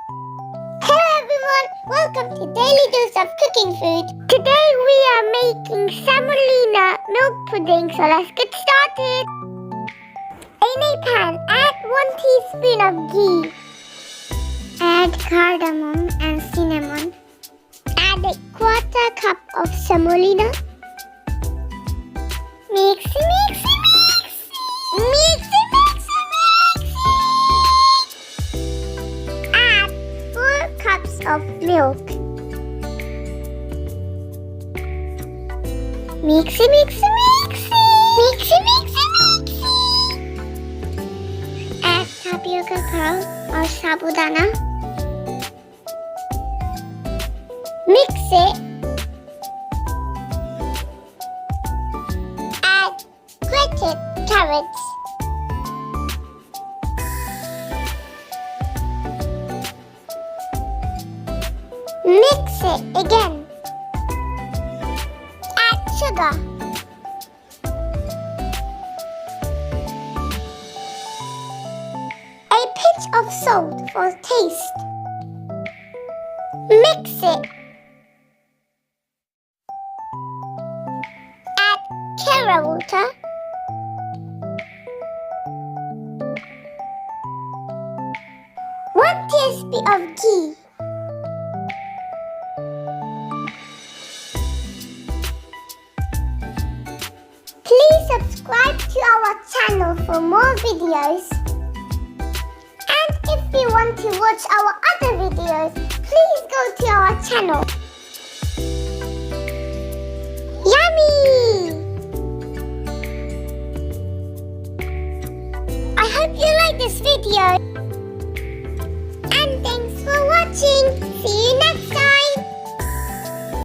Hello everyone, welcome to Daily Dose of Cooking Food. Today we are making semolina milk pudding, so let's get started. In a pan, add 1 teaspoon of ghee. Add cardamom and cinnamon. Add a 1/4 cup of semolina. Mix. Add 4 cups of milk. Mix. Add tapioca pearl or sabudana. Mix it. Add grated carrots. Mix it again. Add sugar. A pinch of salt for taste. Mix it. Add carra water. One teaspoon of ghee. Please subscribe to our channel for more videos. And if you want to watch our other videos, please go to our channel. Yummy! I hope you like this video. And thanks for watching.